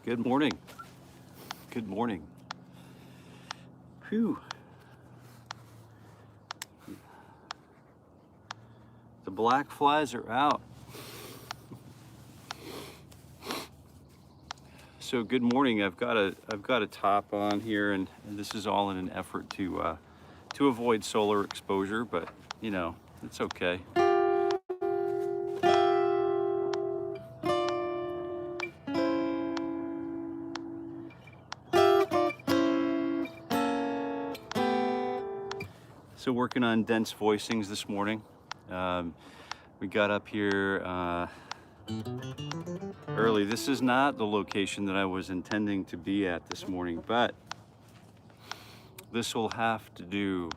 Good morning. Good morning. Phew. The black flies are out. So good morning. I've got a top on here, and this is all in an effort to avoid solar exposure, but you know, it's okay. So working on dense voicings this morning. We got up here early. This is not the location that I was intending to be at this morning, but this will have to do.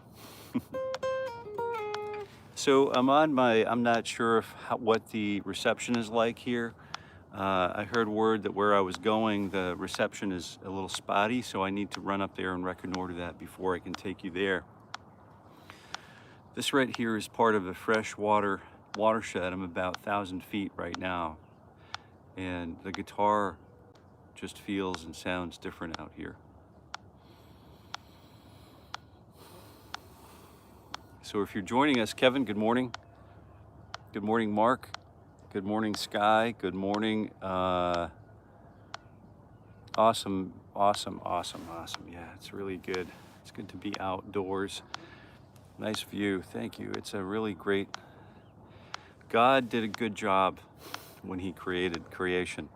So I'm not sure what the reception is like here. I heard word that where I was going, the reception is a little spotty, so I need to run up there and reconnoiter that before I can take you there. This right here is part of a freshwater watershed. I'm about 1,000 feet right now, and the guitar just feels and sounds different out here. So if you're joining us, Kevin, good morning. Good morning, Mark. Good morning, Sky. Good morning. Awesome. Yeah, it's really good. It's good to be outdoors. Nice view. Thank you. It's a really great. God did a good job when he created creation.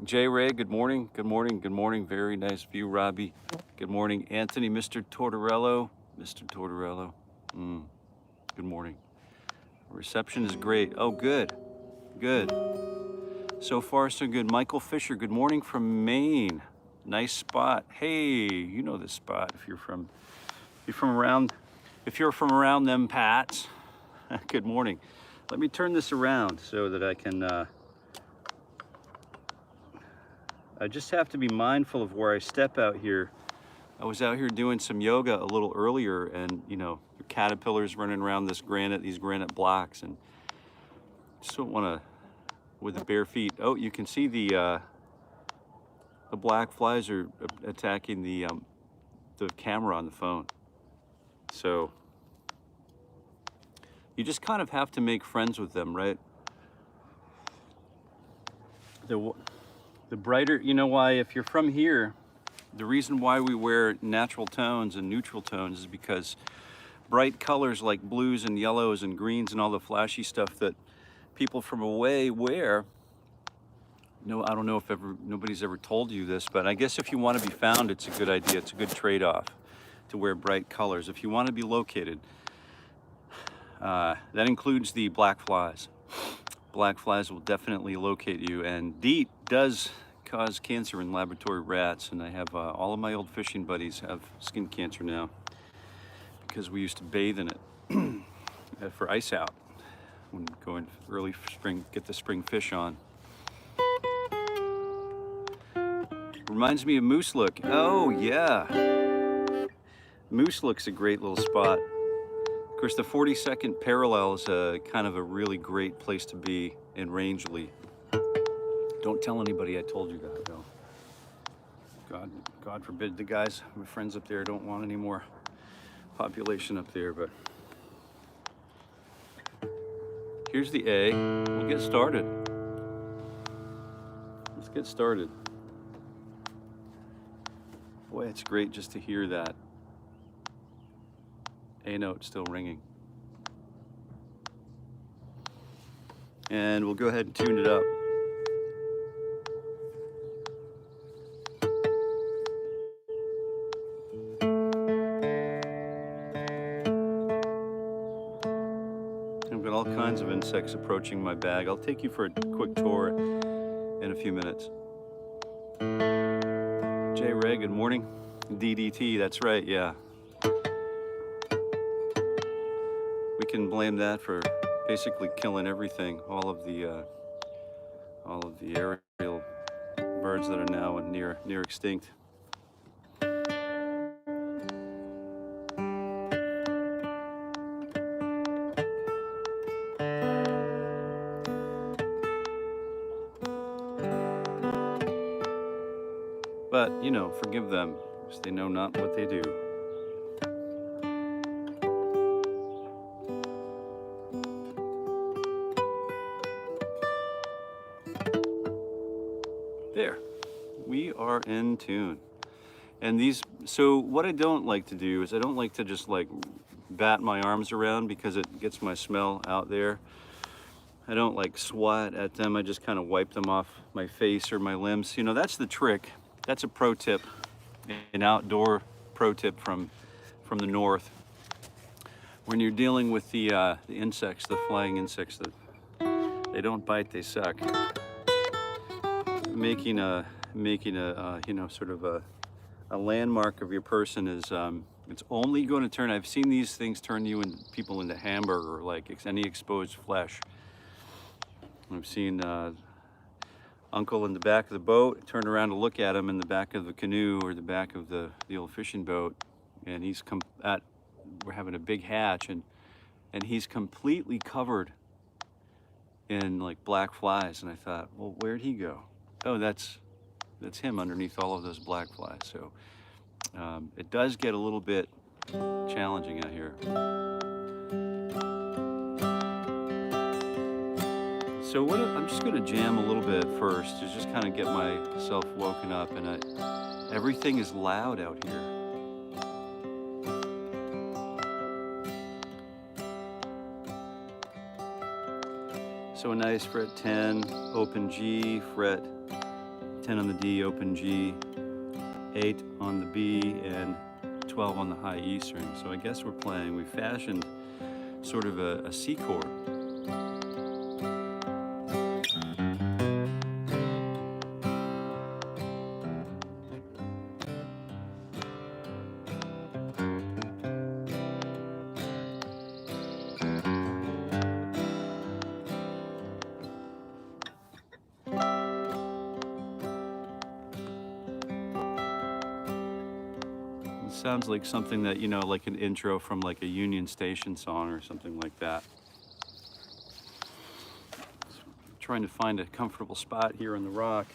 J. Ray, good morning. Good morning. Good morning. Very nice view, Robbie. Good morning, Anthony, Mr. Tortorello. Mr. Tortorello. Good morning. Reception is great. Oh, good. Good. So far, so good. Michael Fisher, good morning from Maine. Nice spot. Hey, you know this spot if you're from around them Pats. Good morning. Let me turn this around so that I can I just have to be mindful of where I step out here. I was out here doing some yoga a little earlier, and you know, the caterpillars running around these granite blocks, and just don't want to with the bare feet. Oh, you can see the black flies are attacking the camera on the phone. So you just kind of have to make friends with them, right? The brighter, you know why, if you're from here, the reason why we wear natural tones and neutral tones is because bright colors like blues and yellows and greens and all the flashy stuff that people from away wear. No, I don't know if nobody's ever told you this, but I guess if you want to be found, it's a good idea. It's a good trade-off to wear bright colors. If you want to be located, that includes the black flies. Black flies will definitely locate you, and DEET does cause cancer in laboratory rats, and I have all of my old fishing buddies have skin cancer now because we used to bathe in it for ice out when going early spring, get the spring fish on. Reminds me of Moose Look. Oh yeah, Moose Look's a great little spot. Of course, the 42nd parallel is kind of a really great place to be in Rangeley. Don't tell anybody I told you that, though. God forbid the guys, my friends up there, don't want any more population up there, but here's the A. We'll get started. Let's get started. Boy, it's great just to hear that A note still ringing. And we'll go ahead and tune it up. I've got all kinds of insects approaching my bag. I'll take you for a quick tour in a few minutes. J. Ray, good morning. DDT, that's right, yeah. We can blame that for basically killing everything, all of the aerial birds that are now near extinct. but, you know, forgive them, because they know not what they do. There, we are in tune. And these, so what I don't like to do is I don't like to just like bat my arms around because it gets my smell out there. I don't like swat at them. I just kind of wipe them off my face or my limbs. You know, that's the trick. That's a pro tip, an outdoor pro tip from the north. When you're dealing with the insects, the flying insects, that they don't bite, they suck. Making a you know, sort of a landmark of your person is it's only going to turn. I've seen these things turn people into hamburger, like any exposed flesh. I've seen uncle in the back of the boat turn around to look at him in the back of the canoe or the back of the old fishing boat, and he's we're having a big hatch, and he's completely covered in like black flies. And I thought, well, where'd he go? Oh, that's him underneath all of those black flies. So it does get a little bit challenging out here. So I'm just going to jam a little bit first to just kind of get myself woken up, and everything is loud out here. So a nice fret 10, open G, fret 10 on the D, open G, 8 on the B, and 12 on the high E string. So I guess we fashioned sort of a C chord. Sounds like something that, you know, like an intro from like a Union Station song or something like that. So I'm trying to find a comfortable spot here on the rock,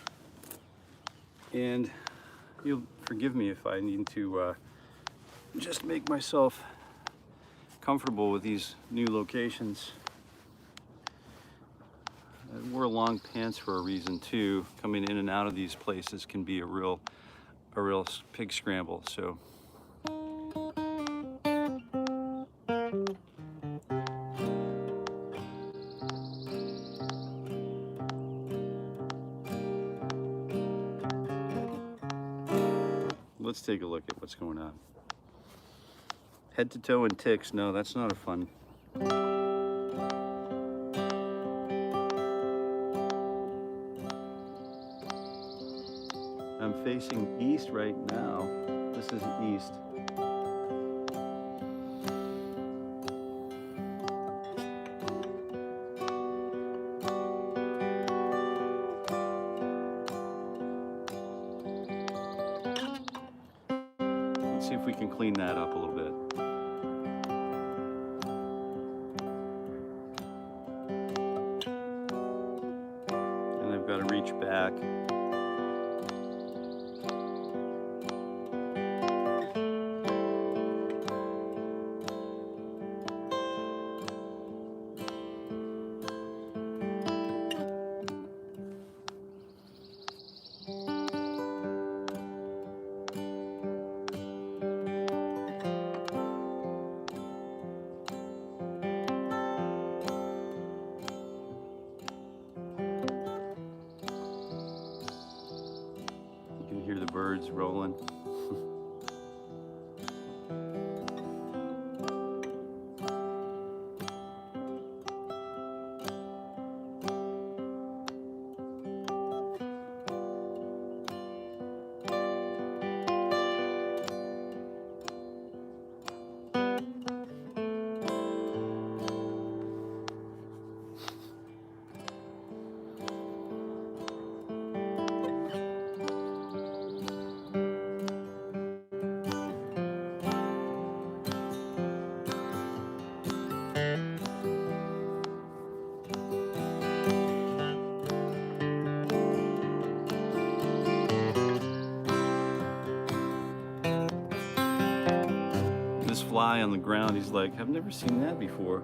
and you'll forgive me if I need to just make myself comfortable with these new locations. I wore long pants for a reason too. Coming in and out of these places can be a real pig scramble. So let's take a look at what's going on. Head to toe and ticks. No, that's not a fun. I'm facing east right now. This isn't east. Let's see if we can clean that up a little bit. And I've got to reach back. Hear the birds rolling. fly on the ground. He's like, I've never seen that before.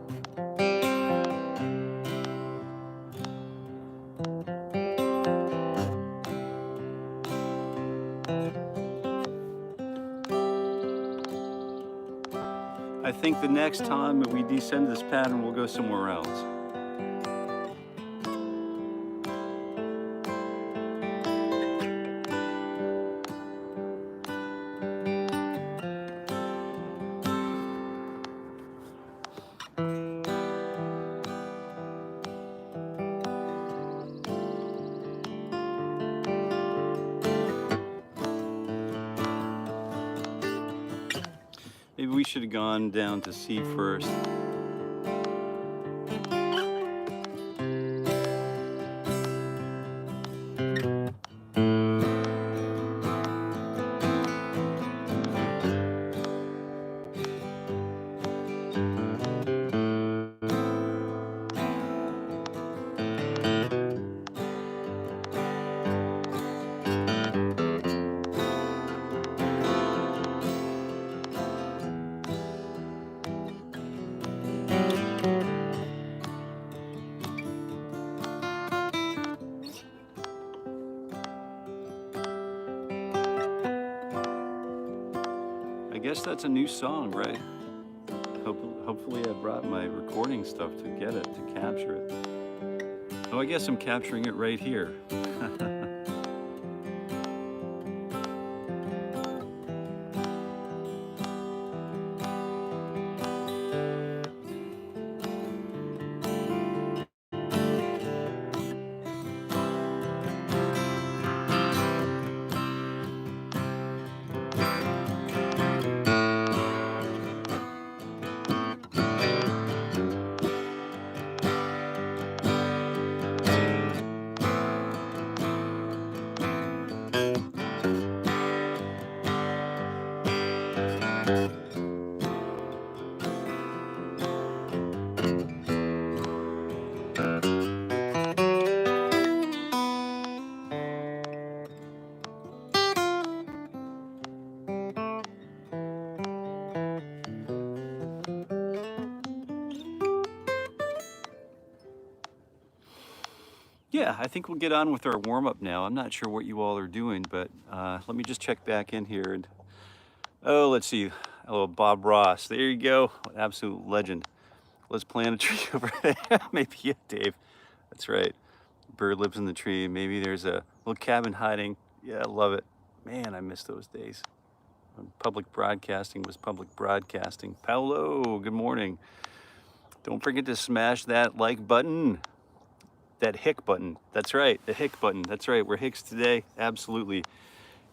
I think the next time that we descend this pattern, we'll go somewhere else. Maybe we should have gone down to C first. I guess that's a new song, right? Hopefully I brought my recording stuff to get it, to capture it. Oh, I guess I'm capturing it right here. Yeah, I think we'll get on with our warm-up now. I'm not sure what you all are doing, but let me just check back in here. And oh, let's see. Hello, Bob Ross. There you go. Absolute legend. Let's plant a tree over there. Maybe you, Dave. That's right. Bird lives in the tree. Maybe there's a little cabin hiding. Yeah, I love it. Man, I miss those days. When public broadcasting was public broadcasting. Paolo, good morning. Don't forget to smash that like button. That hick button. That's right, the hick button. That's right, we're hicks today. Absolutely.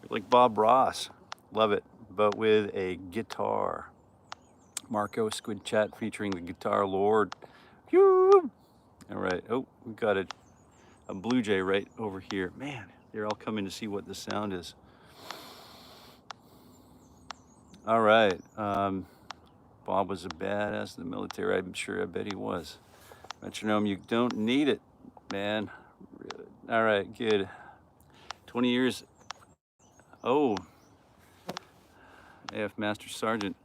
You're like Bob Ross. Love it. But with a guitar. Marco Squid Chat featuring the Guitar Lord. All right. Oh, we've got a blue jay right over here. Man, they're all coming to see what the sound is. All right. Bob was a badass in the military. I'm sure, I bet he was. Metronome, you don't need it, man. All right, good. 20 years. Oh, AF Master Sergeant.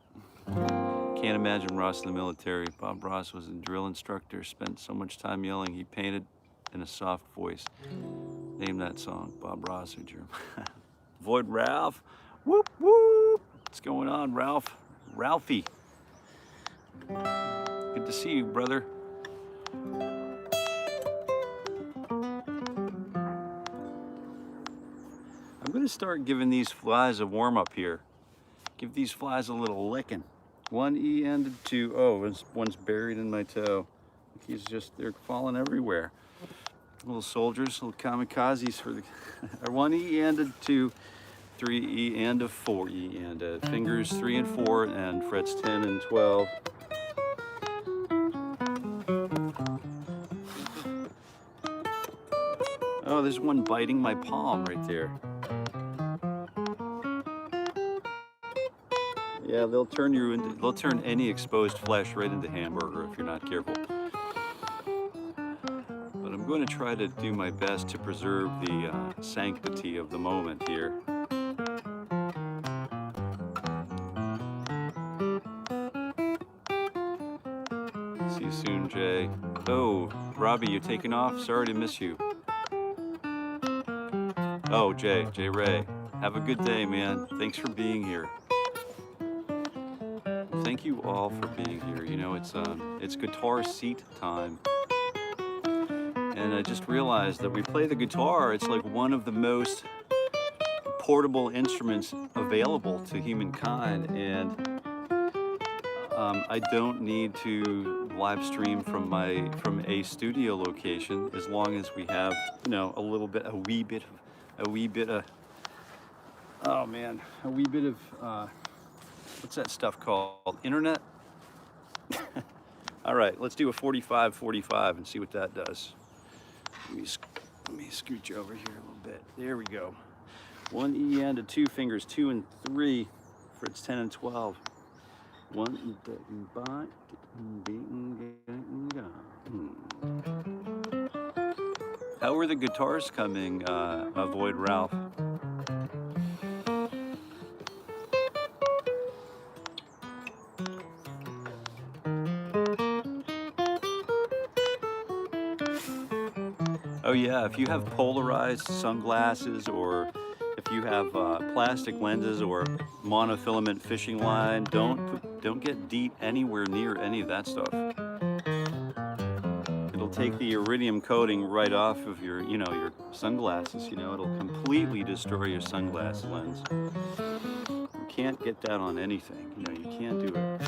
Can't imagine Ross in the military. Bob Ross was a drill instructor, spent so much time yelling, he painted in a soft voice. Name that song, Bob Ross or German. Void Ralph. Whoop, whoop. What's going on, Ralph? Ralphie. Good to see you, brother. I'm gonna start giving these flies a warm up here. Give these flies a little licking. One E-ended, two, oh, one's buried in my toe. He's just, they're falling everywhere. Little soldiers, little kamikazes for the, one E-ended, two, three E-ended, four E-ended. Fingers 3 and 4 and frets 10 and 12. Oh, there's one biting my palm right there. Yeah, they'll turn any exposed flesh right into hamburger if you're not careful. But I'm going to try to do my best to preserve the sanctity of the moment here. See you soon, Jay. Oh, Robbie, you taking off? Sorry to miss you. Oh, Jay Ray. Have a good day, man. Thanks for being here. Thank you all for being here. You know, it's guitar seat time. And I just realized that we play the guitar. It's like one of the most portable instruments available to humankind, and I don't need to live stream from a studio location as long as we have, you know, a wee bit of oh man, a wee bit of what's that stuff called? Internet? All right, let's do a 45-45 and see what that does. Let me scooch over here a little bit. There we go. 1 E and to 2 fingers, 2 and 3 for its 10 and 12. 1 How are the guitars coming, Avoid Ralph? Oh yeah, if you have polarized sunglasses, or if you have plastic lenses or monofilament fishing line, don't get DEET anywhere near any of that stuff. It'll take the iridium coating right off of your, you know, your sunglasses. You know, it'll completely destroy your sunglass lens. You can't get that on anything. You know, you can't do it.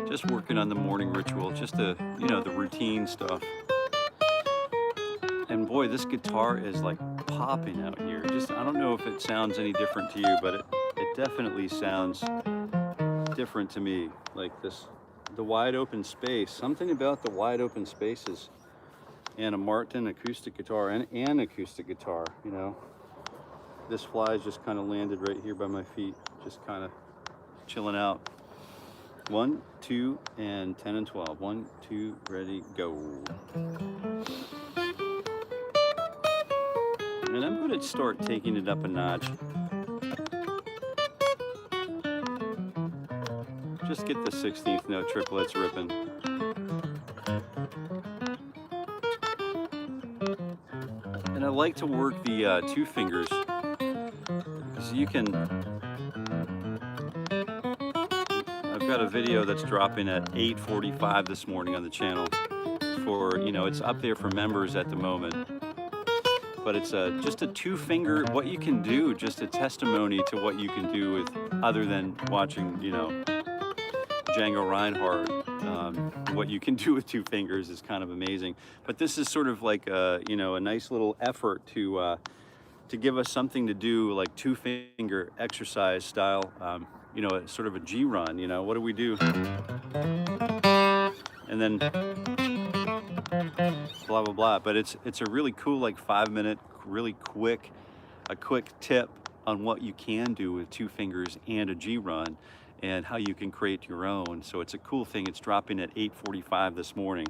Just working on the morning ritual, just the, you know, the routine stuff. And boy, this guitar is like popping out here. Just, I don't know if it sounds any different to you, but it definitely sounds different to me. Like this, the wide open space, something about the wide open spaces, and a Martin acoustic guitar and an acoustic guitar, you know. This fly's just kind of landed right here by my feet, just kind of chilling out. 1, 2, and 10 and 12. 1, 2, ready, go. And I'm going to start taking it up a notch. Just get the 16th note triplets ripping. And I like to work the 2 fingers, because you can. I've got a video that's dropping at 8:45 this morning on the channel for, you know, it's up there for members at the moment. But it's just a 2 finger, what you can do, just a testimony to what you can do with, other than watching, you know, Django Reinhardt. What you can do with 2 fingers is kind of amazing. But this is sort of like a, you know, a nice little effort to give us something to do, like 2 finger exercise style. You know, sort of a G run, you know, what do we do? And then blah, blah, blah. But it's a really cool, like 5-minute, really quick tip on what you can do with 2 fingers and a G run, and how you can create your own. So it's a cool thing. It's dropping at 8:45 this morning,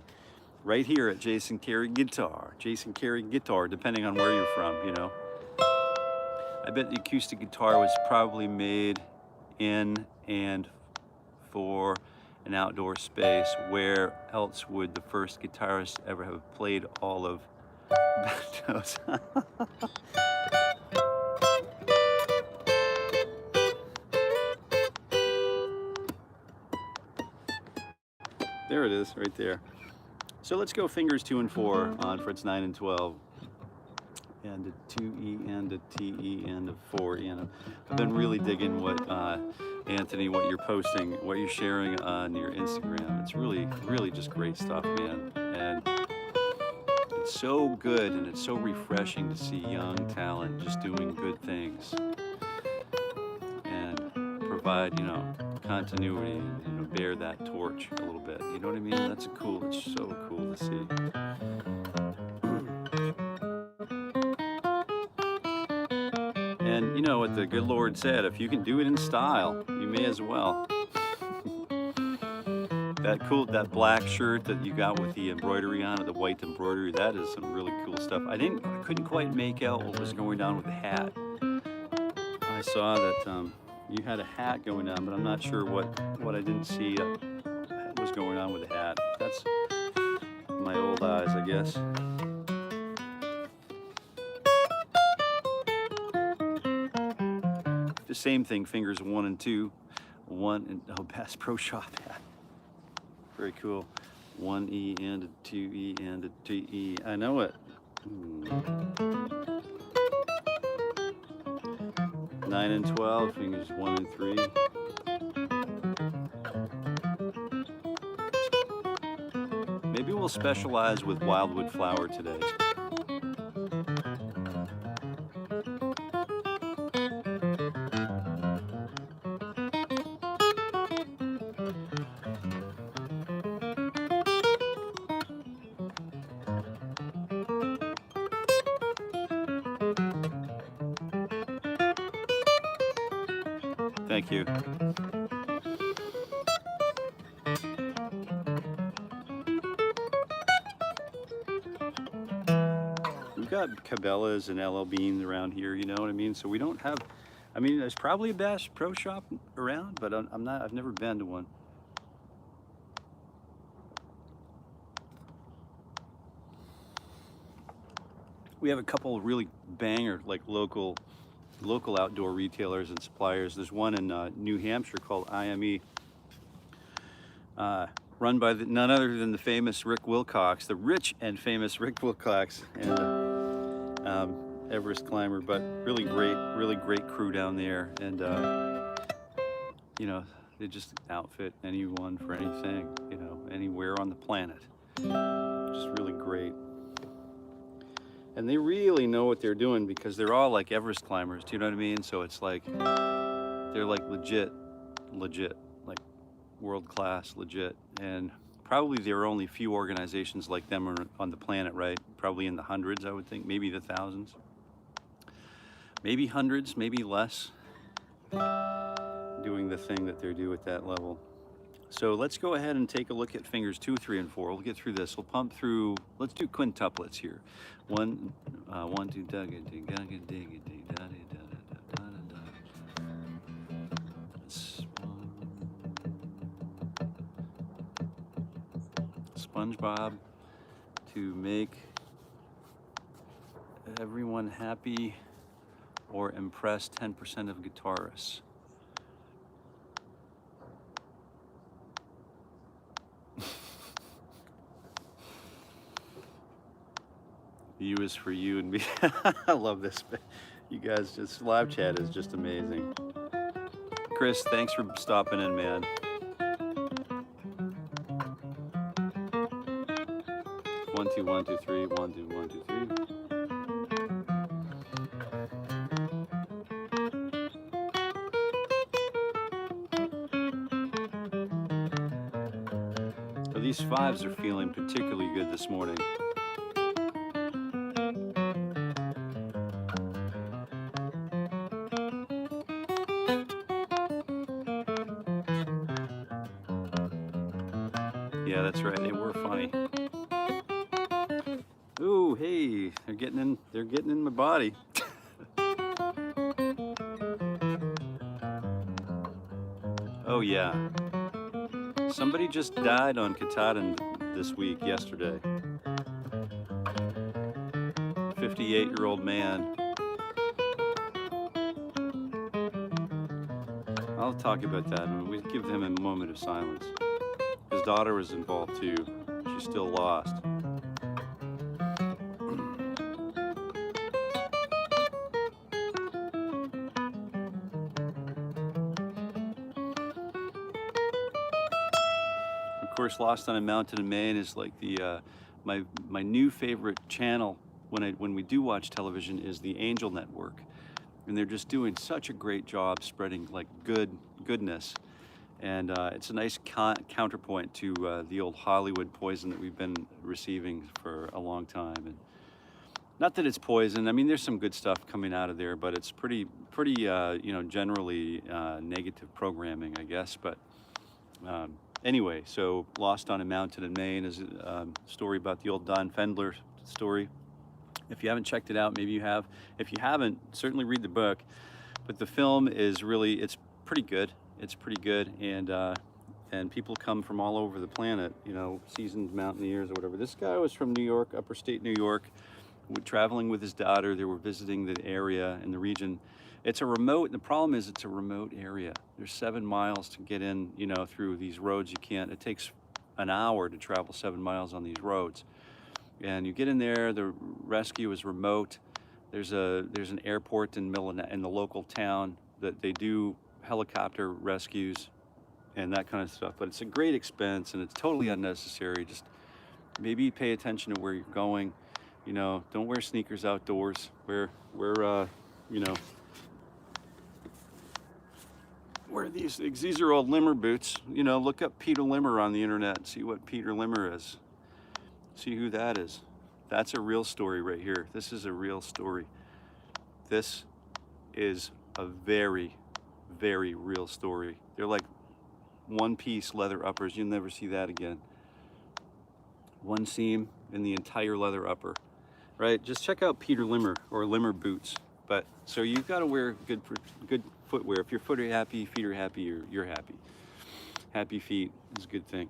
right here at Jason Carey Guitar. Jason Carey Guitar, depending on where you're from, you know. I bet the acoustic guitar was probably made in and for an outdoor space. Where else would the first guitarist ever have played all of those? There it is, right there. So let's go fingers 2 and 4 on for its 9 and 12. And a 2E and a TE and a 4E. And I've been really digging what, Anthony, what you're posting, what you're sharing on your Instagram. It's really, really just great stuff, man. And it's so good, and it's so refreshing to see young talent just doing good things and provide, you know, continuity, and, you know, bear that torch a little bit. You know what I mean? That's cool. It's so cool to see. And you know what the good Lord said, if you can do it in style, you may as well. that black shirt that you got with the embroidery on it, the white embroidery, that is some really cool stuff. I couldn't quite make out what was going on with the hat. I saw that you had a hat going on, but I'm not sure what I didn't see was going on with the hat. That's my old eyes, I guess. The same thing, fingers 1 and 2. 1 and Bass Pro Shop hat. Very cool. 1E and a 2E and a 2E. I know it. 9 and 12, fingers 1 and 3. Maybe we'll specialize with Wildwood Flower today. Thank you. We've got Cabela's and LL Beans around here, you know what I mean? So we don't have, I mean, there's probably a Bass Pro Shop around, but I've never been to one. We have a couple of really banger, like local outdoor retailers and suppliers. There's one in New Hampshire called IME, run by none other than the famous Rick Wilcox, the rich and famous Rick Wilcox, and Everest climber, but really great crew down there. And you know, they just outfit anyone for anything, you know, anywhere on the planet. Just really great. And they really know what they're doing because they're all like Everest climbers, do you know what I mean? So it's like, they're like legit, like world class, legit. And probably there are only a few organizations like them on the planet, right? Probably in the hundreds, I would think, maybe the thousands. Maybe hundreds, maybe less, doing the thing that they do at that level. So let's go ahead and take a look at fingers 2, 3, and 4. We'll get through this. We'll pump through, let's do quintuplets here. 1, 1, 2, da ga da ga da da da da da. SpongeBob to make everyone happy or impress 10% of guitarists. U is for you and me. I love this. You guys, just live chat is just amazing. Chris, thanks for stopping in, man. One, two, 1, 2, 3. 1, 2, 1, 2, 3. So these 5s are feeling particularly good this morning. Yeah, that's right. They were funny. Ooh, hey, they're getting in my body. Oh yeah. Somebody just died on Katahdin this week, yesterday. 58-year-old man. I'll talk about that. We give him a moment of silence. His daughter was involved too. She's still lost. Of course, Lost on a Mountain in Maine is like the my new favorite channel when we do watch television is the Angel Network, and they're just doing such a great job spreading like goodness. And it's a nice counterpoint to the old Hollywood poison that we've been receiving for a long time. And not that it's poison. I mean, there's some good stuff coming out of there, but it's pretty you know, generally negative programming, I guess. But Anyway, so Lost on a Mountain in Maine is a story about the old Don Fendler story. If you haven't checked it out, maybe you have. If you haven't, certainly read the book. But the film is really, it's pretty good. It's pretty good, and people come from all over the planet, you know, seasoned mountaineers or whatever. This guy was from New York, upper state New York, traveling with his daughter. They were visiting the area and the region. It's a remote, the problem is it's a remote area. There's 7 miles to get in, you know, through these roads. You can't, it takes an hour to travel 7 miles on these roads. And you get in there, the rescue is remote. There's an airport in the local town that they do helicopter rescues and that kind of stuff. But it's a great expense and it's totally unnecessary. Just maybe pay attention to where you're going. You know, don't wear sneakers outdoors. Wear you know, wear these are old Limmer boots. You know, look up Peter Limmer on the internet and see what Peter Limmer is. See who that is. That's a real story right here. This is a real story. This is a very, very real story. They're like one-piece leather uppers. You'll never see that again. One seam in the entire leather upper, right? Just check out Peter Limmer or Limmer boots. But so you've got to wear good footwear. If your feet are happy, you're happy. Happy feet is a good thing.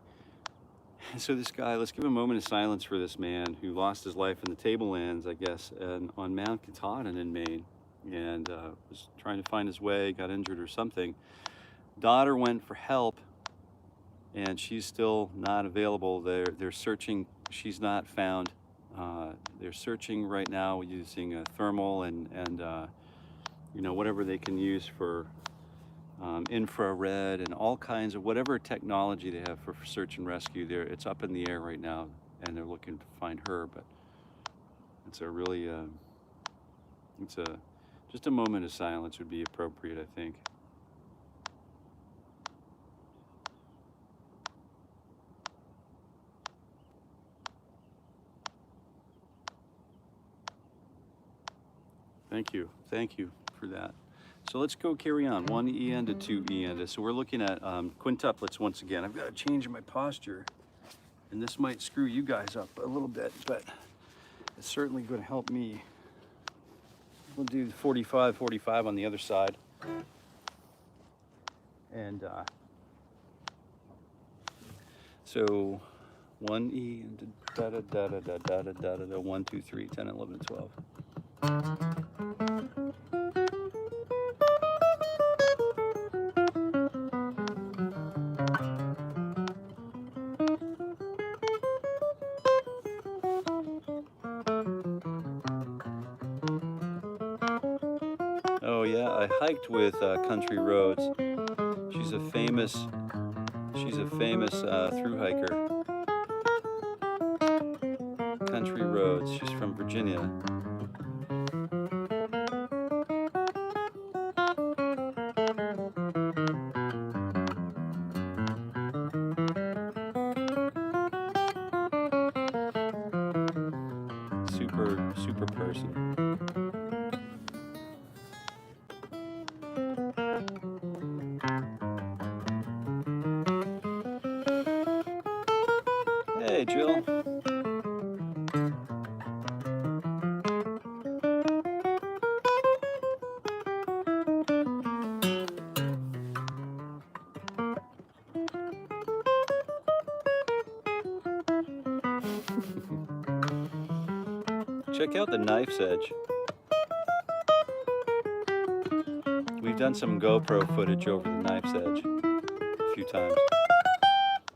And so this guy, let's give a moment of silence for this man who lost his life in the tablelands, I guess, on Mount Katahdin in Maine, and was trying to find his way, got injured or something. Daughter went for help, and she's still not available. They're searching. She's not found. They're searching right now using a thermal and you know, whatever they can use for infrared and all kinds of whatever technology they have for search and rescue. It's up in the air right now, and they're looking to find her. But it's a really, just a moment of silence would be appropriate, I think. Thank you for that. So let's go carry on, 1 E end to 2 E end. So we're looking at quintuplets once again. I've got to change my posture, and this might screw you guys up a little bit, but it's certainly going to help me. We'll do 45, 45 on the other side. And so 1 E and da da da da da da da da da 1, 2, 3, 10, 11, 12. Oh yeah, I hiked with Country Roads. She's a famous thru hiker. Country Roads. She's from Virginia. Super person. Hey, Jill. Check out the knife's edge. We've done some GoPro footage over the knife's edge a few times.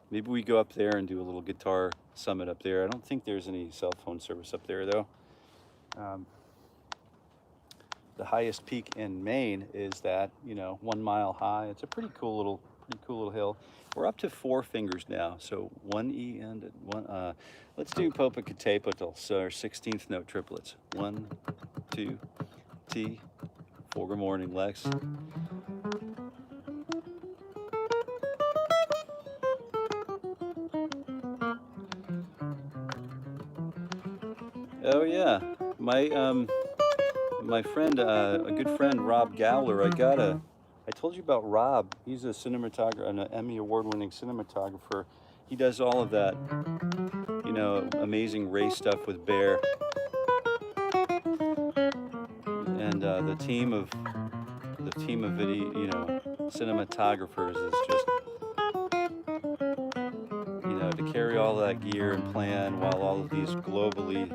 Maybe we go up there and do a little guitar summit up there. I don't think there's any cell phone service up there though. The highest peak in Maine is that, you know, 1 mile high. It's a pretty cool little hill. We're up to 4 fingers now. So 1 E and 1. Let's do Popocatépetl. So our 16th note triplets. 1, 2, T. 4. Good morning, Lex. Oh yeah, my friend, a good friend, Rob Gowler. I got I told you about Rob. He's a cinematographer, an Emmy award-winning cinematographer. He does all of that, you know, amazing race stuff with Bear. And the team of video, you know, cinematographers is just, you know, to carry all that gear and plan while all of these globally,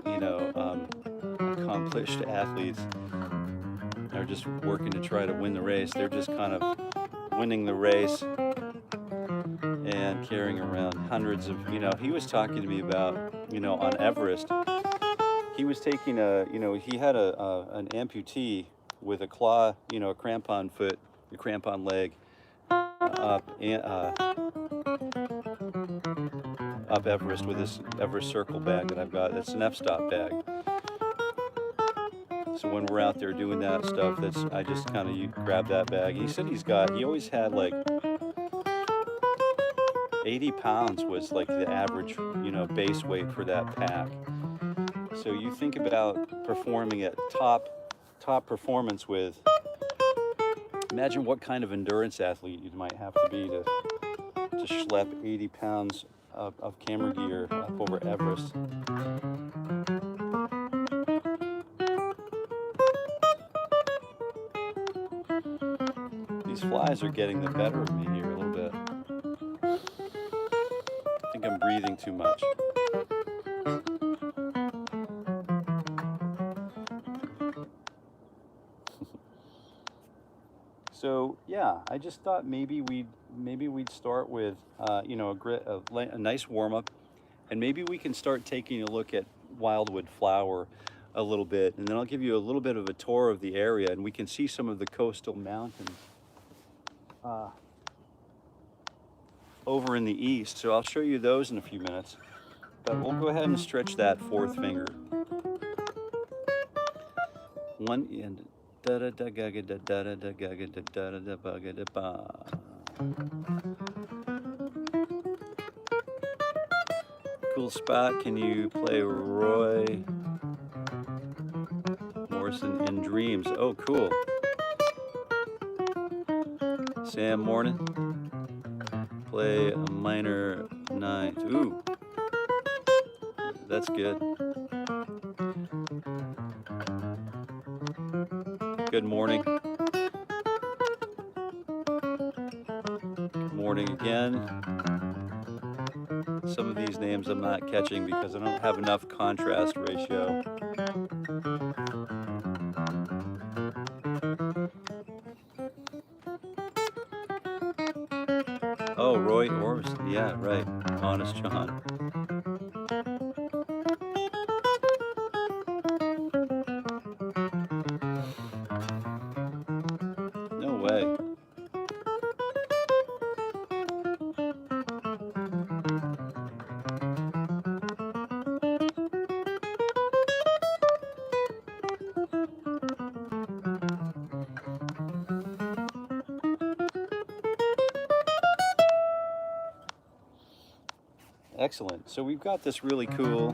you know, accomplished athletes are just working to try to win the race. They're just kind of winning the race and carrying around hundreds of, you know, he was talking to me about, you know, on Everest, he was taking a, you know, he had an amputee with a claw, you know, a crampon foot, a crampon leg, up Everest with this Everest Circle bag that I've got. It's an f-stop bag. So when we're out there doing that stuff, I just kind of grab that bag. He said he always had like 80 pounds was like the average, you know, base weight for that pack. So you think about performing at top performance with, imagine what kind of endurance athlete you might have to be to schlep 80 pounds of camera gear up over Everest. These flies are getting the better of me here a little bit. I think I'm breathing too much. So yeah, I just thought maybe we'd start with you know, a nice warm up, and maybe we can start taking a look at Wildwood Flower a little bit, and then I'll give you a little bit of a tour of the area, and we can see some of the coastal mountains over in the east. So I'll show you those in a few minutes, but we'll go ahead and stretch that fourth finger. One end. Da da da ga ga da da da da ga ga da da da da ba ga da ba. Cool spot. Can you play Roy Morrison in Dreams? Oh, cool. Sam Morning. Play a minor ninth. Ooh, that's good. Good morning. Good morning again. Some of these names I'm not catching because I don't have enough contrast ratio. Oh, Roy Orbison. Yeah, right. Honest John. No way. Excellent. So we've got this really cool,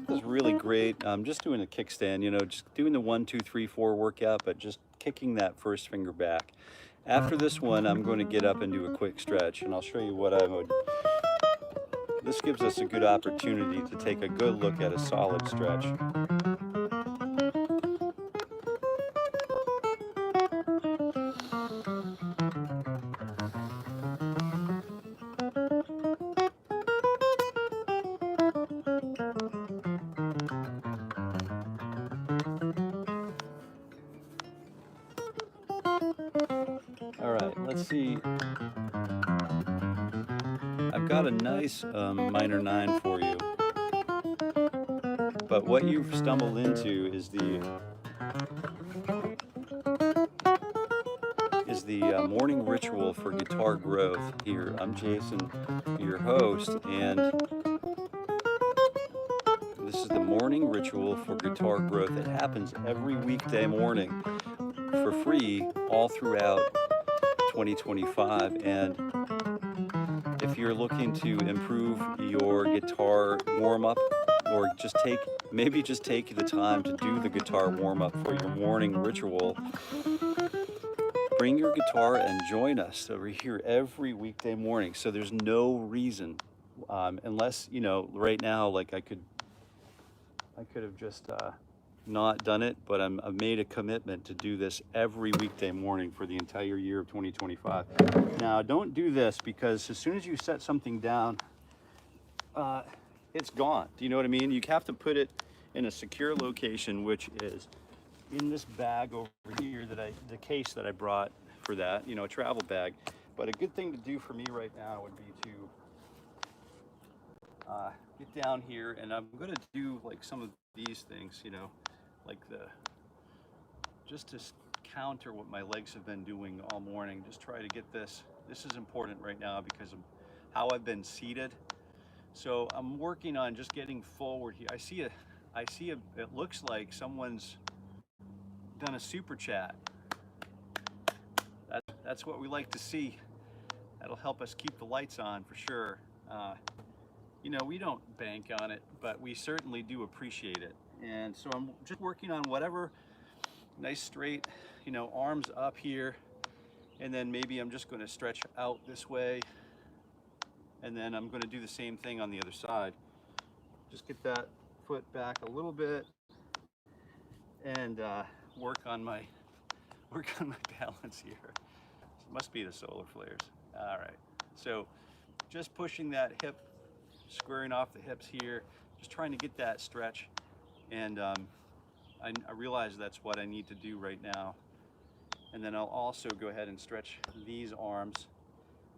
this really great, I'm just doing a kickstand, you know, just doing the 1, 2, 3, 4 workout, but just kicking that first finger back. After this one, I'm going to get up and do a quick stretch, and I'll show you what I would, this gives us a good opportunity to take a good look at a solid stretch. All right, let's see. I've got a nice minor 9 for you, but what you've stumbled into is the morning ritual for guitar growth here. I'm Jason, your host, and this is the morning ritual for guitar growth. It happens every weekday morning for free all throughout 2025, and if you're looking to improve your guitar warm-up or maybe just take the time to do the guitar warm-up for your morning ritual. Bring your guitar and join us over here every weekday morning. So there's no reason, unless, you know, right now, like I could have just not done it, but I've made a commitment to do this every weekday morning for the entire year of 2025. Now, don't do this, because as soon as you set something down, it's gone. Do you know what I mean? You have to put it in a secure location, which is in this bag over here, the case that I brought for that, you know, a travel bag. But a good thing to do for me right now would be to get down here, and I'm going to do like some of these things, you know, like just to counter what my legs have been doing all morning. Just try to get this. This is important right now because of how I've been seated. So I'm working on just getting forward here. I see it looks like someone's done a super chat. That's what we like to see. That'll help us keep the lights on for sure. You know, we don't bank on it, but we certainly do appreciate it. And so I'm just working on whatever, nice straight, you know, arms up here. And then maybe I'm just going to stretch out this way. And then I'm going to do the same thing on the other side. Just get that foot back a little bit and work on my balance here. It must be the solar flares. All right. So just pushing that hip, squaring off the hips here, just trying to get that stretch. And I realize that's what I need to do right now. And then I'll also go ahead and stretch these arms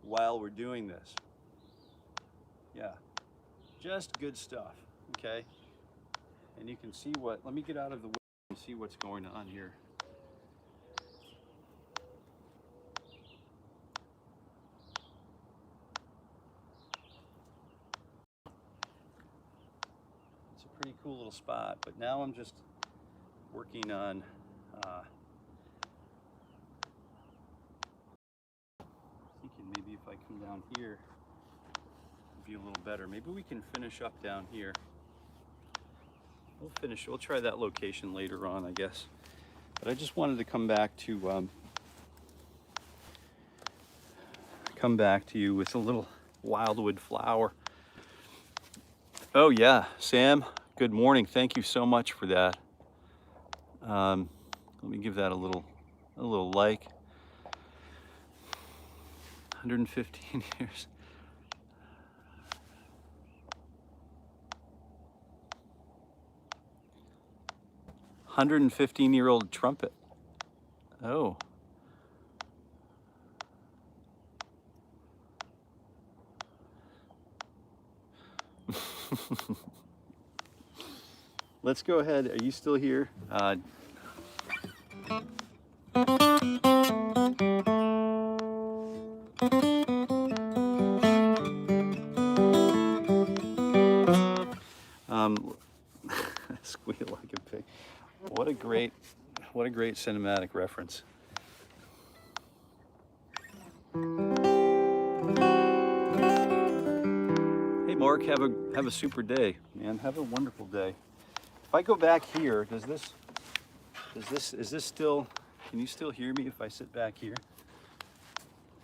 while we're doing this. Yeah, just good stuff, okay? And you can see let me get out of the way and see what's going on here. It's a pretty cool little spot, but now I'm just working on thinking maybe if I come down here, be a little better. Maybe we can finish up down here. We'll try that location later on, I guess. But I just wanted to come back to you with a little Wildwood Flower. Oh yeah, Sam, good morning. Thank you so much for that. Let me give that a little like. 115 years. "115-year-old trumpet." Oh. Let's go ahead. Are you still here? Squeal like a pig. What a great cinematic reference. Hey Mark, have a super day, man. Have a wonderful day. If I go back here, is this still, can you still hear me if I sit back here?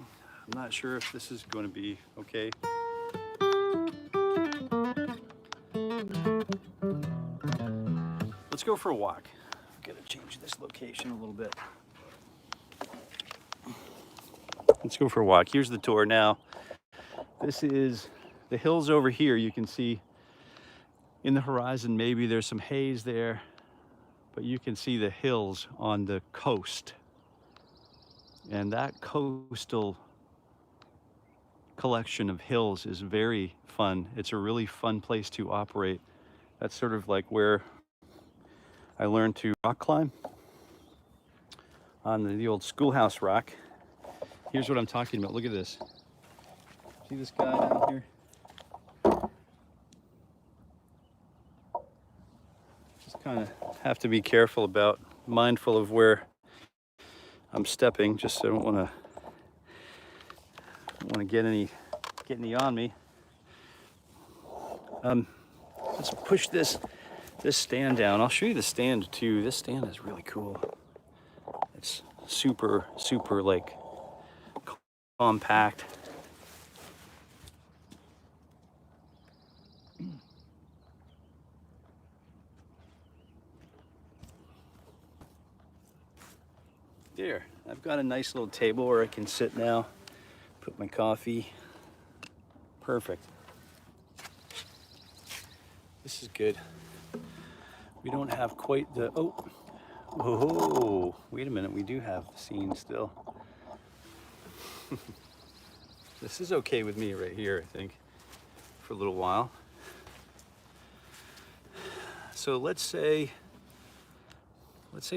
I'm not sure if this is going to be okay. Let's go for a walk. I've got to change this location a little bit. Let's go for a walk. Here's the tour now. This is the hills over here. You can see in the horizon, maybe there's some haze there, but you can see the hills on the coast. And that coastal collection of hills is very fun. It's a really fun place to operate. That's sort of like where I learned to rock climb on the old schoolhouse rock. Here's what I'm talking about. Look at this. See this guy down here? Just kind of have to be careful about, mindful of where I'm stepping, just so I don't want to get any on me. let's push this stand down. I'll show you the stand too. This stand is really cool. It's super like compact. There, I've got a nice little table where I can sit now, put my coffee. Perfect. This is good. We don't have quite the, oh, wait a minute, we do have the scene still. This is okay with me right here, I think, for a little while. So let's say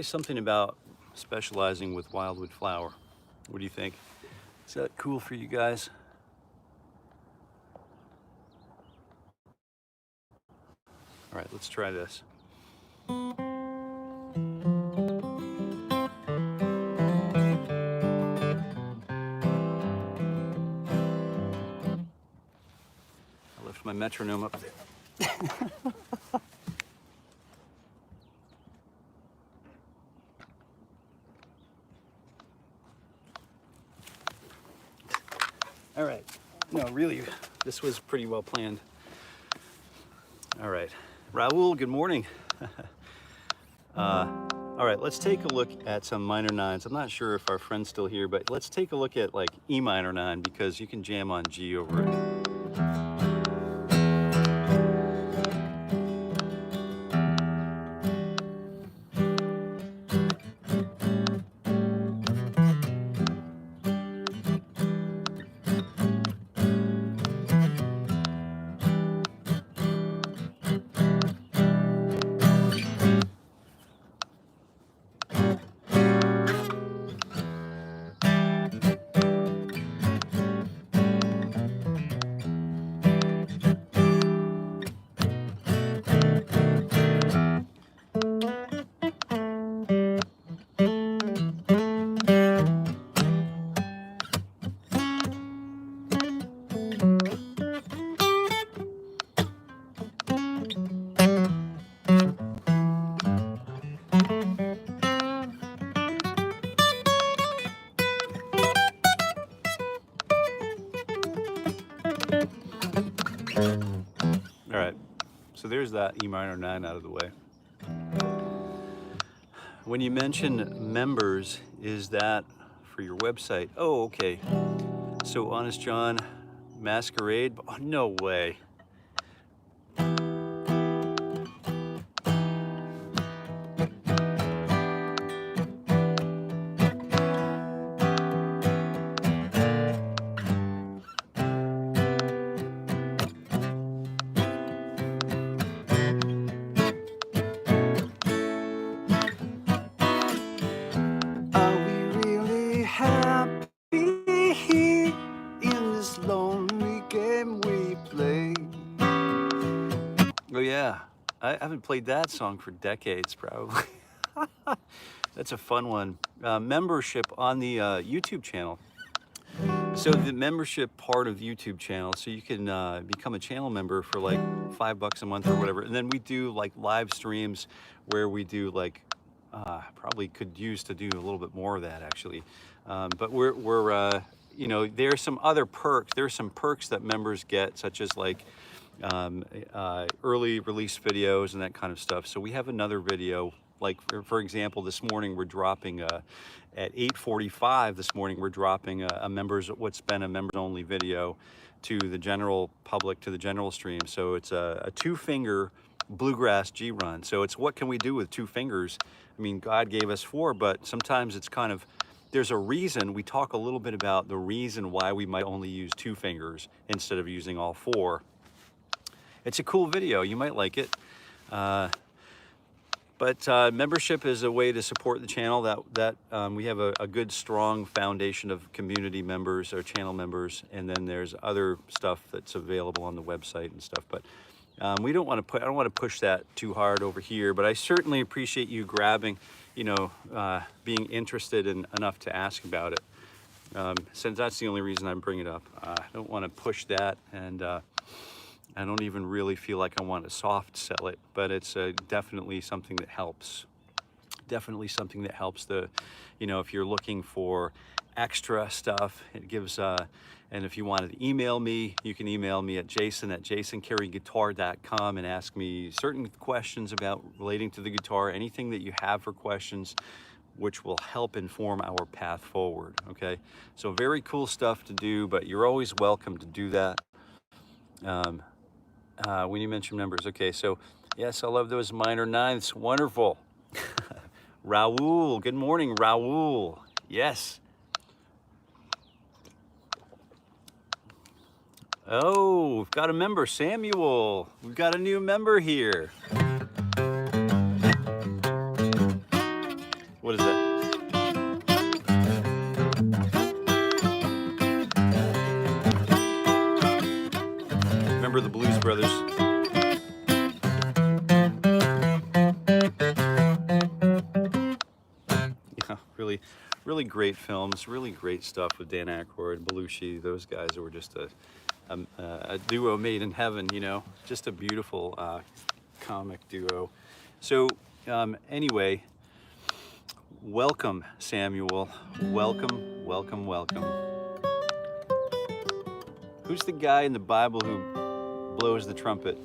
something about specializing with Wildwood Flower. What do you think? Is that cool for you guys? All right, let's try this. I left my metronome up there. All right. No, really, this was pretty well planned. All right. Raul, good morning. All right, let's take a look at some minor nines. I'm not sure if our friend's still here, but let's take a look at like E minor 9 because you can jam on G over it. All right, so there's that E minor 9 out of the way. When you mention members, is that for your website? Oh, okay. So Honest John, Masquerade, oh, no way. I haven't played that song for decades, probably. That's a fun one. Membership on the YouTube channel. So the membership part of the YouTube channel, so you can become a channel member for like $5 a month or whatever. And then we do like live streams where we do like, probably could use to do a little bit more of that actually. But we're you know, there's some other perks. There's some perks that members get, such as like early release videos and that kind of stuff. So we have another video, like for example, this morning we're dropping at 8:45 this morning, we're dropping what's been a members only video to the general public, to the general stream. So it's a 2-finger bluegrass G run. So it's what can we do with 2 fingers? I mean, God gave us 4, but sometimes it's kind of, there's a reason. We talk a little bit about the reason why we might only use 2 fingers instead of using all 4. It's a cool video, you might like it. But membership is a way to support the channel. That we have a good, strong foundation of community members or channel members, and then there's other stuff that's available on the website and stuff. But we don't want to I don't want to push that too hard over here. But I certainly appreciate you grabbing, you know, being interested enough to ask about it. Since that's the only reason I bring it up, I don't want to push that. And I don't even really feel like I want to soft sell it, but it's definitely something that helps. Definitely something that helps the, you know, if you're looking for extra stuff, it gives, and if you wanted to email me, you can email me at jason@jasoncareyguitar.com and ask me certain questions about relating to the guitar, anything that you have for questions, which will help inform our path forward, okay? So very cool stuff to do, but you're always welcome to do that. When you mention numbers, okay, so yes, I love those minor ninths, wonderful. Raul, good morning, Raul. Yes. Oh, we've got a member, Samuel. We've got a new member here. What is that? Remember the Blues Brothers? Yeah, really great films, really great stuff with Dan Aykroyd, Belushi. Those guys were just a duo made in heaven, you know, just a beautiful comic duo. So anyway, welcome, Samuel. Welcome, welcome, welcome. Who's the guy in the Bible who blows the trumpet?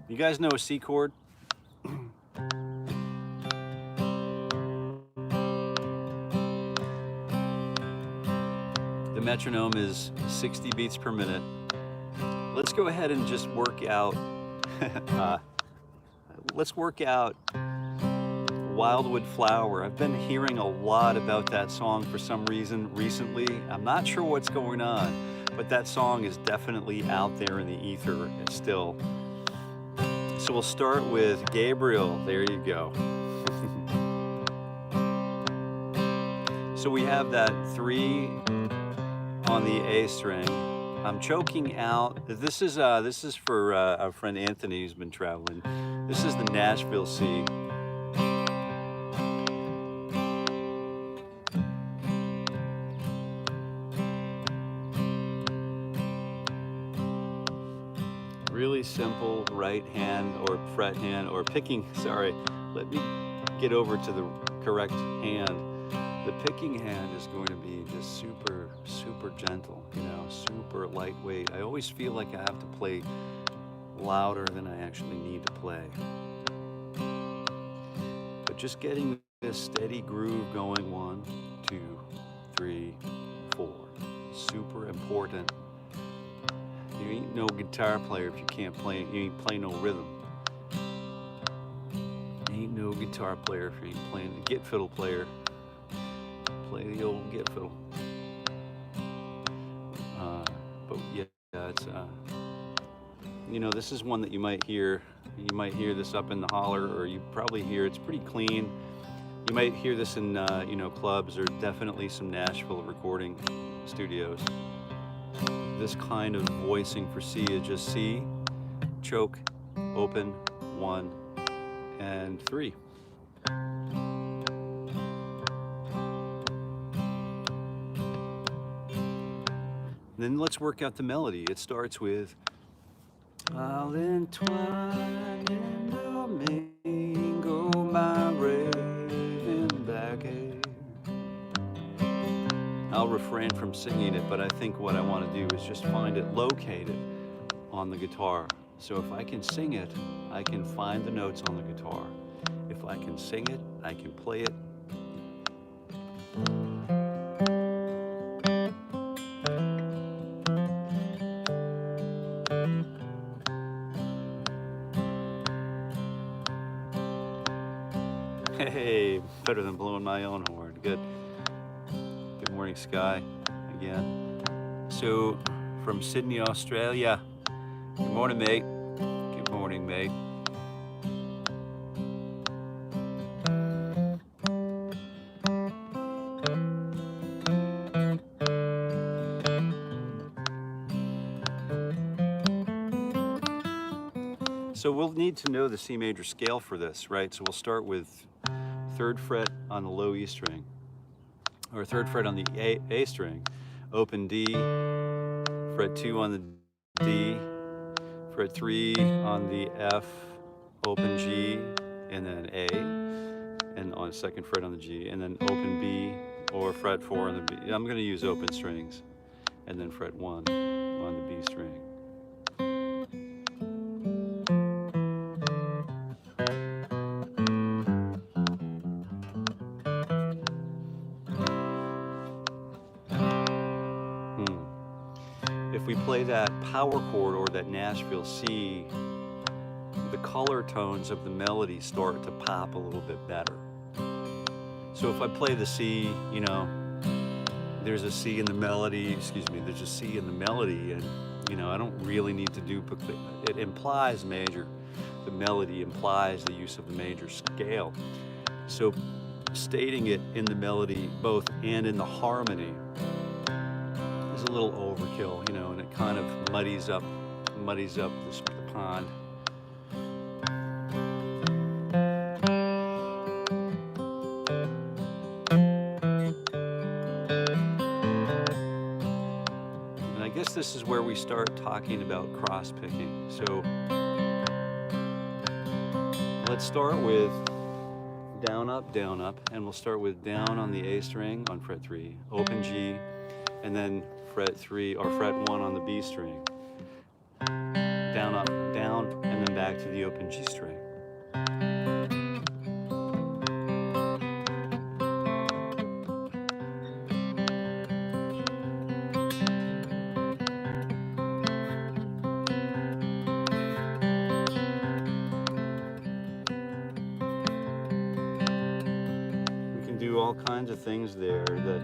You guys know a C chord? The metronome is 60 beats per minute. Let's go ahead and just work out, let's work out Wildwood Flower. I've been hearing a lot about that song for some reason recently. I'm not sure what's going on, but that song is definitely out there in the ether still. So we'll start with Gabriel. There you go. So we have that 3 on the A string. I'm choking out. This is for our friend Anthony who's been traveling. This is the Nashville C. Really simple right hand or fret hand or picking. Sorry, let me get over to the correct hand. The picking hand is going to be just super, super gentle, you know, super lightweight. I always feel like I have to play louder than I actually need to play. But just getting this steady groove going, 1, 2, 3, 4. Super important. You ain't no guitar player if you can't play, you ain't play no rhythm. You ain't no guitar player if you ain't playing the git fiddle player. Play the old git fiddle. But yeah, it's you know, this is one that you might hear. You might hear this up in the holler, or you probably hear it's pretty clean. You might hear this in you know, clubs or definitely some Nashville recording studios. This kind of voicing for C is just C, choke, open, 1, and 3. Then let's work out the melody. It starts with I'll entwine in the mingle my raving back hair. I'll refrain from singing it, but I think what I want to do is just find it located on the guitar. So if I can sing it, I can find the notes on the guitar. If I can sing it, I can play it. Hey, better than blowing my own horn. Good. Good morning, Sky, again. So, from Sydney, Australia. Good morning, mate. Good morning, mate. So we'll need to know the C major scale for this, right? So we'll start with 3rd fret on the low E string, or 3rd fret on the A string, open D, fret 2 on the D, fret 3 on the F, open G, and then A, and on 2nd fret on the G, and then open B, or fret 4 on the B. I'm going to use open strings, and then fret 1 on the B string. If we play that power chord or that Nashville C, the color tones of the melody start to pop a little bit better. So if I play the C, you know, there's a C in the melody, there's a C in the melody, and you know, I don't really need to do, it implies major. The melody implies the use of the major scale. So stating it in the melody both and in the harmony is a little overkill, you know, and it kind of muddies up the pond. And I guess this is where we start talking about cross-picking. So let's start with down, up, and we'll start with down on the A string on fret 3, open G, and then fret 3 or fret 1 on the B string. Down, up, down, and then back to the open G string. We can do all kinds of things there that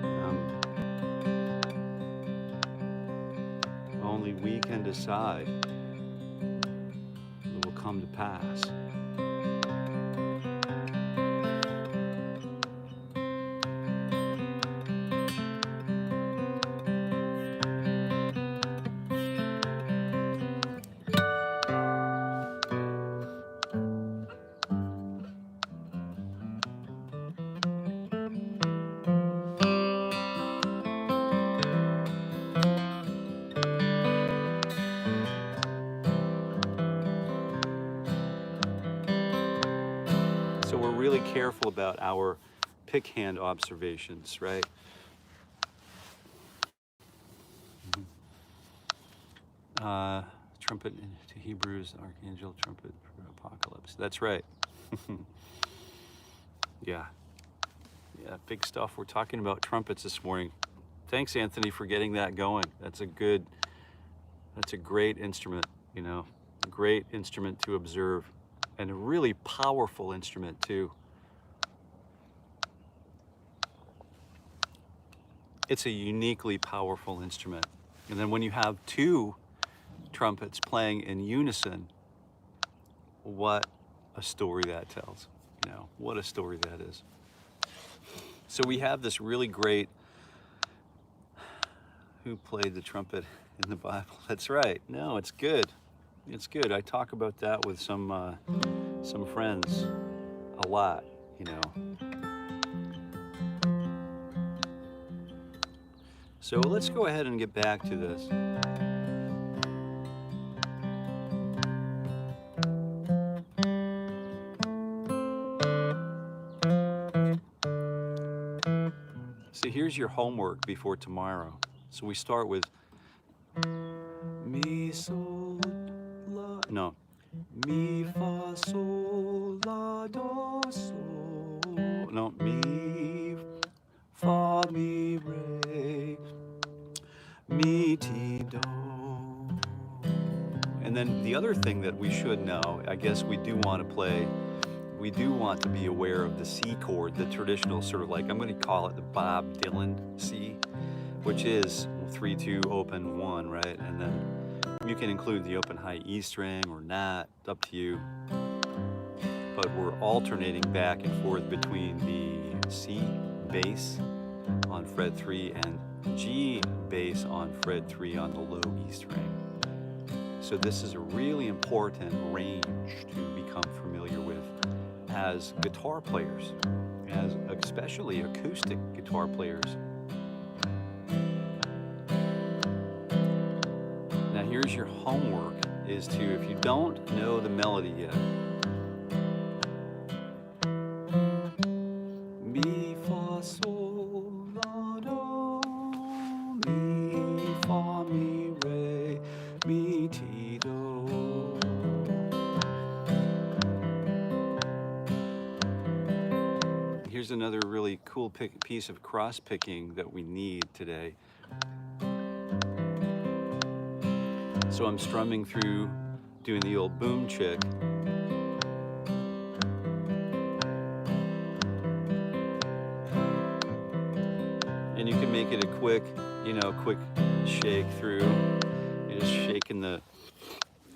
only we can decide that will come to pass. So we're really careful about our pick hand observations, right? Trumpet to Hebrews, Archangel, trumpet for Apocalypse. That's right. Yeah, big stuff. We're talking about trumpets this morning. Thanks, Anthony, for getting that going. That's a great instrument, you know, a great instrument to observe. And a really powerful instrument too. It's a uniquely powerful instrument. And then when you have 2 trumpets playing in unison, what a story that tells. You know, what a story that is. So we have this really great, who played the trumpet in the Bible? That's right. No, it's good. It's good. I talk about that with some friends a lot, you know. So let's go ahead and get back to this. So here's your homework before tomorrow. So we start with mi, sol, la, no. Mi, fa, sol, la, do, sol. No, mi, fa, mi, re, mi, ti, do. And then the other thing that we should know, I guess we do want to play, we do want to be aware of the C chord, the traditional sort of like, I'm going to call it the Bob Dylan C, which is 3-2 open 1, right? And then you can include the open high E string or not, it's up to you. But we're alternating back and forth between the C bass on fret 3 and G bass on fret 3 on the low E string. So this is a really important range to become familiar with as guitar players, as especially acoustic guitar players. Now here's your homework, is to, if you don't know the melody yet, mi, fa, sol, la, do, mi, fa, mi, re, mi, ti, do. Here's another really cool piece of cross-picking that we need today. So I'm strumming through, doing the old boom chick. And you can make it a quick, quick shake through. You're just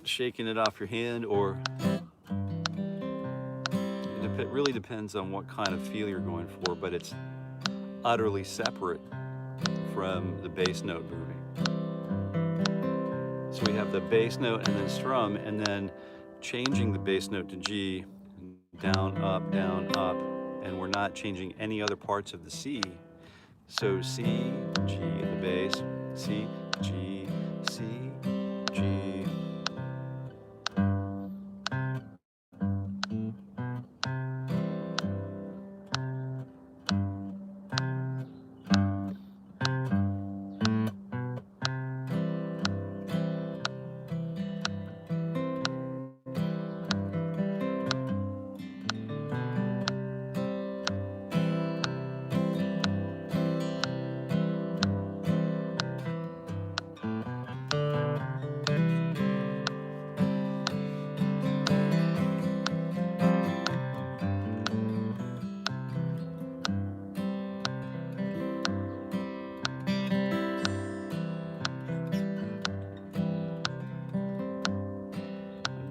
shaking it off your hand, or it really depends on what kind of feel you're going for, but it's utterly separate from the bass note moving. So we have the bass note and then strum, and then changing the bass note to G, down, up, and we're not changing any other parts of the C. So C, G in the bass, C, G, C, G.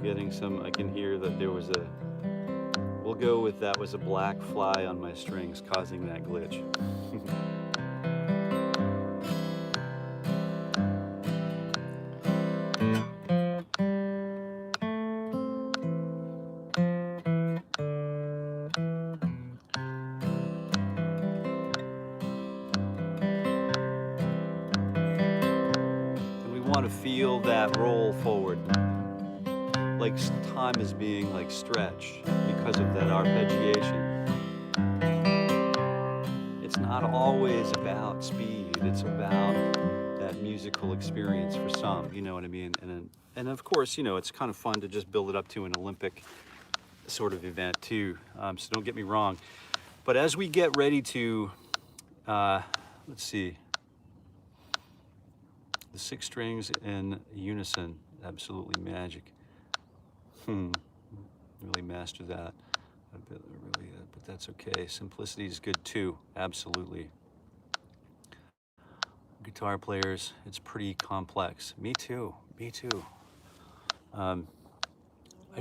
Getting some, I can hear that there was we'll go with that was a black fly on my strings causing that glitch. And we want to feel that roll forward. Like time is being like stretched because of that arpeggiation. It's not always about speed, it's about that musical experience for some, you know what I mean? And of course, it's kind of fun to just build it up to an Olympic sort of event too, so don't get me wrong. But as we get ready to, let's see, the 6 strings in unison, absolutely magic. Really master that. Really, but that's okay. Simplicity is good too. Absolutely. Guitar players, it's pretty complex. Me too. Me too. I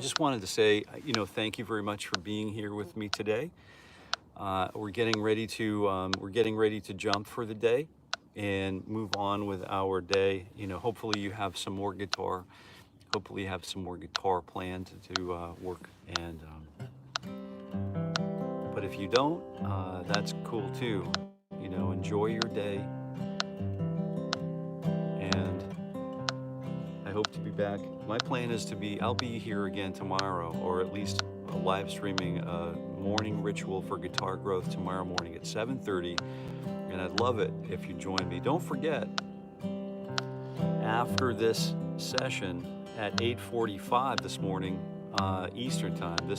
just wanted to say, thank you very much for being here with me today. We're getting ready to jump for the day and move on with our day. Hopefully you have some more guitar. Hopefully you have some more guitar planned to work, and but if you don't, that's cool too. Enjoy your day, and I hope to be back. My plan is I'll be here again tomorrow, or at least live streaming a morning ritual for guitar growth tomorrow morning at 7:30, and I'd love it if you join me. Don't forget, after this session, at 8:45 this morning Eastern time, the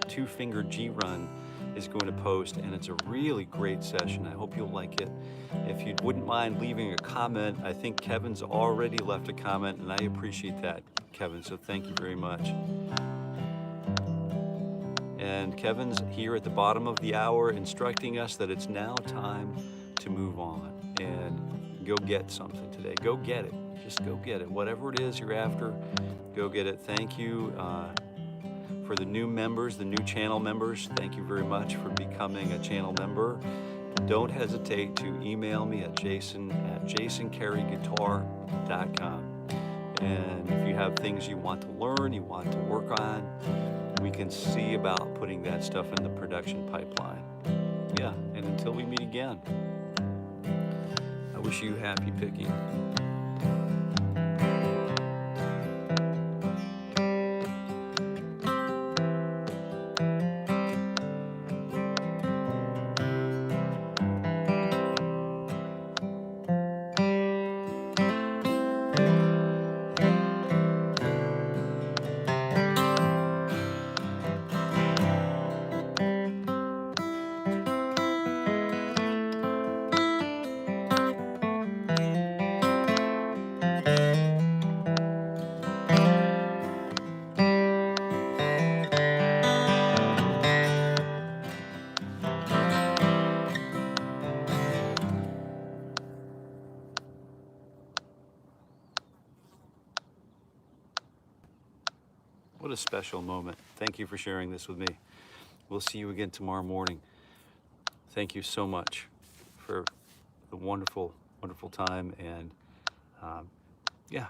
2-finger G run is going to post, and it's a really great session. I hope you'll like it. If you wouldn't mind leaving a comment, I think Kevin's already left a comment, and I appreciate that, Kevin, so thank you very much. And Kevin's here at the bottom of the hour instructing us that it's now time to move on and go get something today. Go get it. Just go get it. Whatever it is you're after, go get it. Thank you for the new members, the new channel members. Thank you very much for becoming a channel member. Don't hesitate to email me at jason@jasoncareyguitar.com. And if you have things you want to learn, you want to work on, we can see about putting that stuff in the production pipeline. Yeah, and until we meet again, I wish you happy picking. What a special moment. Thank you for sharing this with me. We'll see you again tomorrow morning. Thank you so much for the wonderful, wonderful time. And yeah,